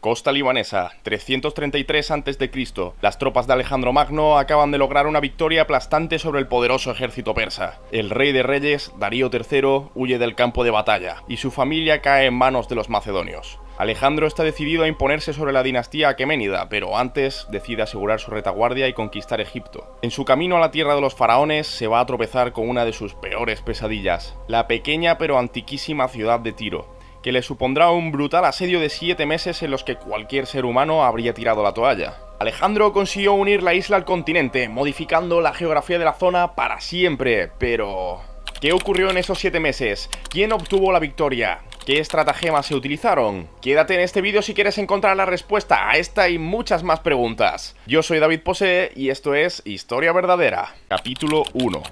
Costa libanesa, 333 a.C. Las tropas de Alejandro Magno acaban de lograr una victoria aplastante sobre el poderoso ejército persa. El rey de reyes, Darío III, huye del campo de batalla, y su familia cae en manos de los macedonios. Alejandro está decidido a imponerse sobre la dinastía aqueménida, pero antes decide asegurar su retaguardia y conquistar Egipto. En su camino a la tierra de los faraones se va a tropezar con una de sus peores pesadillas, la pequeña pero antiquísima ciudad de Tiro, que le supondrá un brutal asedio de 7 meses en los que cualquier ser humano habría tirado la toalla. Alejandro consiguió unir la isla al continente, modificando la geografía de la zona para siempre, pero ¿qué ocurrió en esos 7 meses? ¿Quién obtuvo la victoria? ¿Qué estratagemas se utilizaron? Quédate en este vídeo si quieres encontrar la respuesta a esta y muchas más preguntas. Yo soy David Posee y esto es Historia Verdadera. Capítulo 1.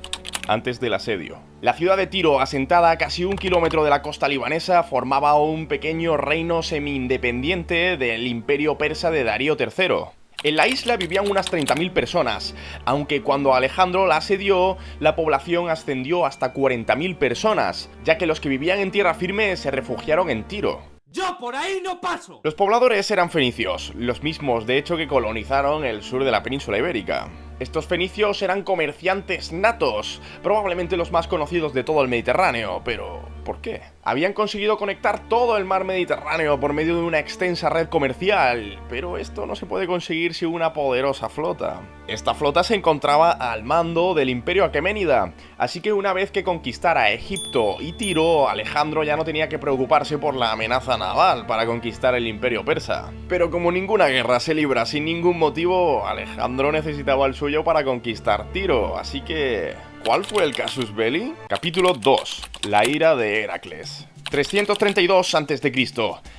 Antes del asedio. La ciudad de Tiro, asentada a casi 1 kilómetro de la costa libanesa, formaba un pequeño reino semi-independiente del imperio persa de Darío III. En la isla vivían unas 30.000 personas, aunque cuando Alejandro la asedió, la población ascendió hasta 40.000 personas, ya que los que vivían en tierra firme se refugiaron en Tiro. ¡Yo por ahí no paso! Los pobladores eran fenicios, los mismos de hecho que colonizaron el sur de la península ibérica. Estos fenicios eran comerciantes natos, probablemente los más conocidos de todo el Mediterráneo, pero ¿por qué? Habían conseguido conectar todo el mar Mediterráneo por medio de una extensa red comercial, pero esto no se puede conseguir sin una poderosa flota. Esta flota se encontraba al mando del Imperio Aqueménida, así que una vez que conquistara Egipto y Tiro, Alejandro ya no tenía que preocuparse por la amenaza naval para conquistar el Imperio Persa. Pero como ninguna guerra se libra sin ningún motivo, Alejandro necesitaba el suyo para conquistar Tiro, así que ¿cuál fue el casus belli? Capítulo 2. La ira de Heracles. 332 a.C.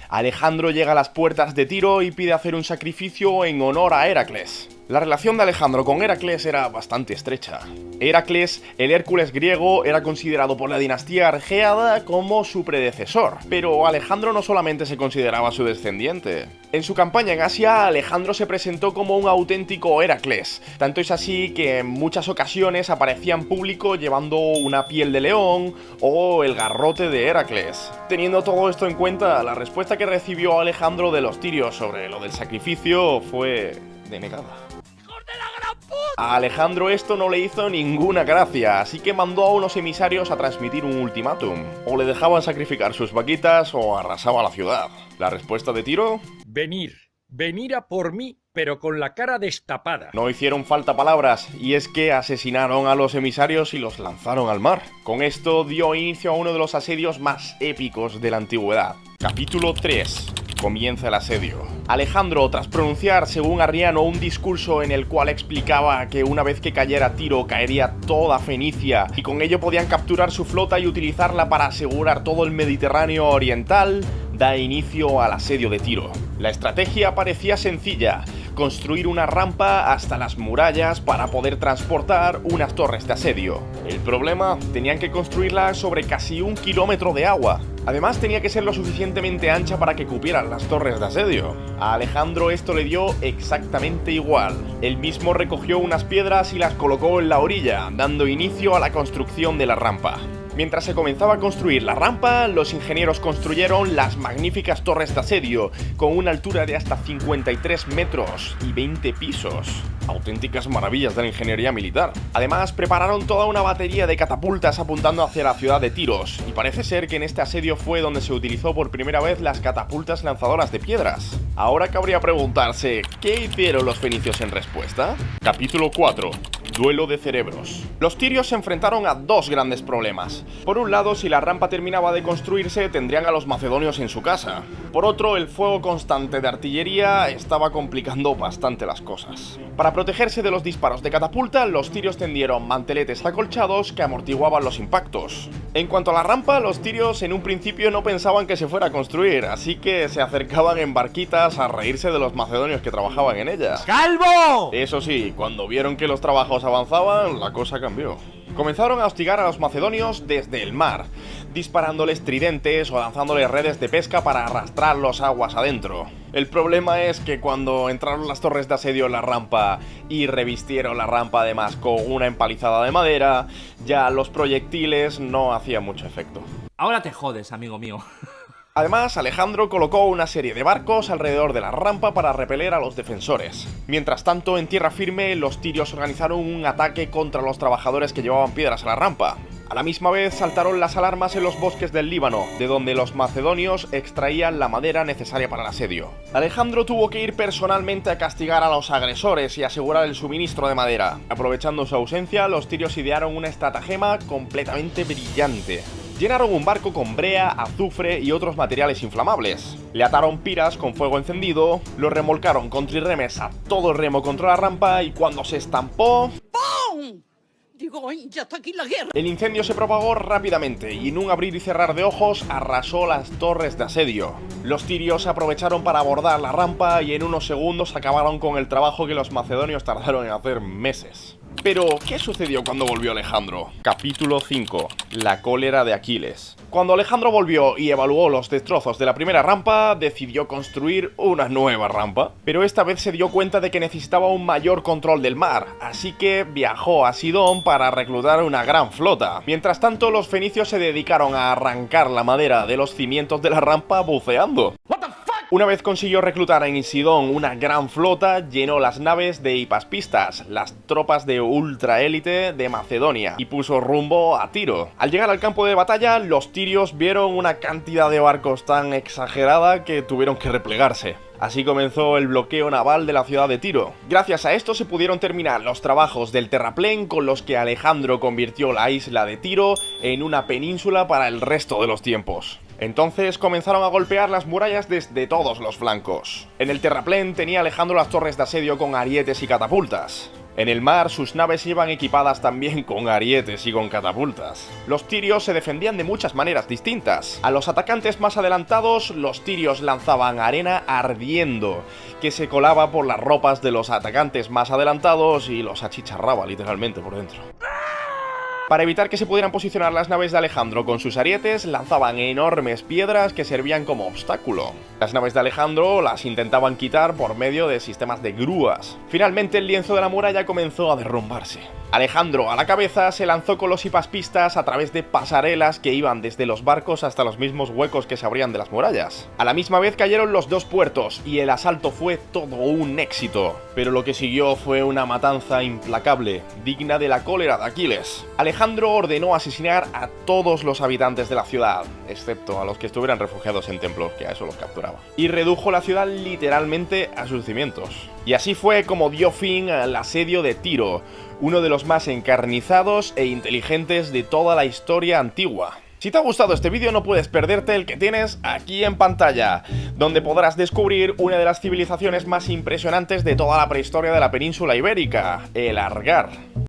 Alejandro llega a las puertas de Tiro y pide hacer un sacrificio en honor a Heracles. La relación de Alejandro con Heracles era bastante estrecha. Heracles, el Hércules griego, era considerado por la dinastía argeada como su predecesor, pero Alejandro no solamente se consideraba su descendiente. En su campaña en Asia, Alejandro se presentó como un auténtico Heracles, tanto es así que en muchas ocasiones aparecía en público llevando una piel de león o el garrote de Heracles. Teniendo todo esto en cuenta, la respuesta que recibió Alejandro de los tirios sobre lo del sacrificio fue denegada. A Alejandro esto no le hizo ninguna gracia, así que mandó a unos emisarios a transmitir un ultimátum. O le dejaban sacrificar sus vaquitas o arrasaba la ciudad. ¿La respuesta de Tiro? Venir a por mí, pero con la cara destapada. No hicieron falta palabras, y es que asesinaron a los emisarios y los lanzaron al mar. Con esto dio inicio a uno de los asedios más épicos de la antigüedad. Capítulo 3. Comienza el asedio. Alejandro, tras pronunciar, según Arriano, un discurso en el cual explicaba que una vez que cayera Tiro caería toda Fenicia y con ello podían capturar su flota y utilizarla para asegurar todo el Mediterráneo oriental, da inicio al asedio de Tiro. La estrategia parecía sencilla: construir una rampa hasta las murallas para poder transportar unas torres de asedio. El problema, tenían que construirla sobre casi 1 kilómetro de agua. Además tenía que ser lo suficientemente ancha para que cupieran las torres de asedio. A Alejandro esto le dio exactamente igual. Él mismo recogió unas piedras y las colocó en la orilla, dando inicio a la construcción de la rampa. Mientras se comenzaba a construir la rampa, los ingenieros construyeron las magníficas torres de asedio, con una altura de hasta 53 metros y 20 pisos. Auténticas maravillas de la ingeniería militar. Además, prepararon toda una batería de catapultas apuntando hacia la ciudad de Tiros, y parece ser que en este asedio fue donde se utilizó por primera vez las catapultas lanzadoras de piedras. Ahora cabría preguntarse, ¿qué hicieron los fenicios en respuesta? Capítulo 4. Duelo de cerebros. Los tirios se enfrentaron a dos grandes problemas. Por un lado, si la rampa terminaba de construirse, tendrían a los macedonios en su casa. Por otro, el fuego constante de artillería estaba complicando bastante las cosas. Para protegerse de los disparos de catapulta, los tirios tendieron manteletes acolchados que amortiguaban los impactos. En cuanto a la rampa, los tirios en un principio no pensaban que se fuera a construir, así que se acercaban en barquitas a reírse de los macedonios que trabajaban en ella. ¡Calvo! Eso sí, cuando vieron que los trabajos avanzaban, la cosa cambió. Comenzaron a hostigar a los macedonios desde el mar, disparándoles tridentes o lanzándoles redes de pesca para arrastrarlos aguas adentro. El problema es que cuando entraron las torres de asedio en la rampa y revistieron la rampa además con una empalizada de madera, ya los proyectiles no hacían mucho efecto. Ahora te jodes, amigo mío. Además, Alejandro colocó una serie de barcos alrededor de la rampa para repeler a los defensores. Mientras tanto, en tierra firme, los tirios organizaron un ataque contra los trabajadores que llevaban piedras a la rampa. A la misma vez saltaron las alarmas en los bosques del Líbano, de donde los macedonios extraían la madera necesaria para el asedio. Alejandro tuvo que ir personalmente a castigar a los agresores y asegurar el suministro de madera. Aprovechando su ausencia, los tirios idearon una estratagema completamente brillante. Llenaron un barco con brea, azufre y otros materiales inflamables. Le ataron piras con fuego encendido, lo remolcaron con trirremes a todo remo contra la rampa y cuando se estampó... ¡Pum! Digo, ya está aquí la guerra. El incendio se propagó rápidamente y en un abrir y cerrar de ojos arrasó las torres de asedio. Los tirios aprovecharon para abordar la rampa y en unos segundos acabaron con el trabajo que los macedonios tardaron en hacer meses. Pero, ¿qué sucedió cuando volvió Alejandro? Capítulo 5. La cólera de Aquiles. Cuando Alejandro volvió y evaluó los destrozos de la primera rampa, decidió construir una nueva rampa. Pero esta vez se dio cuenta de que necesitaba un mayor control del mar, así que viajó a Sidón para reclutar una gran flota. Mientras tanto, los fenicios se dedicaron a arrancar la madera de los cimientos de la rampa buceando. Una vez consiguió reclutar en Sidón una gran flota, llenó las naves de hipaspistas, las tropas de ultraélite de Macedonia, y puso rumbo a Tiro. Al llegar al campo de batalla, los tirios vieron una cantidad de barcos tan exagerada que tuvieron que replegarse. Así comenzó el bloqueo naval de la ciudad de Tiro. Gracias a esto se pudieron terminar los trabajos del terraplén con los que Alejandro convirtió la isla de Tiro en una península para el resto de los tiempos. Entonces comenzaron a golpear las murallas desde todos los flancos. En el terraplén tenía Alejandro las torres de asedio con arietes y catapultas. En el mar, sus naves iban equipadas también con arietes y con catapultas. Los tirios se defendían de muchas maneras distintas. A los atacantes más adelantados, los tirios lanzaban arena ardiendo, que se colaba por las ropas de los atacantes más adelantados y los achicharraba literalmente por dentro. Para evitar que se pudieran posicionar las naves de Alejandro con sus arietes, lanzaban enormes piedras que servían como obstáculo. Las naves de Alejandro las intentaban quitar por medio de sistemas de grúas. Finalmente el lienzo de la muralla comenzó a derrumbarse. Alejandro, a la cabeza, se lanzó con los hipaspistas a través de pasarelas que iban desde los barcos hasta los mismos huecos que se abrían de las murallas. A la misma vez cayeron los dos puertos y el asalto fue todo un éxito. Pero lo que siguió fue una matanza implacable, digna de la cólera de Aquiles. Alejandro ordenó asesinar a todos los habitantes de la ciudad, excepto a los que estuvieran refugiados en templos, que a eso los capturaba. Y redujo la ciudad literalmente a sus cimientos. Y así fue como dio fin al asedio de Tiro, uno de los más encarnizados e inteligentes de toda la historia antigua. Si te ha gustado este vídeo no puedes perderte el que tienes aquí en pantalla, donde podrás descubrir una de las civilizaciones más impresionantes de toda la prehistoria de la península ibérica, el Argar.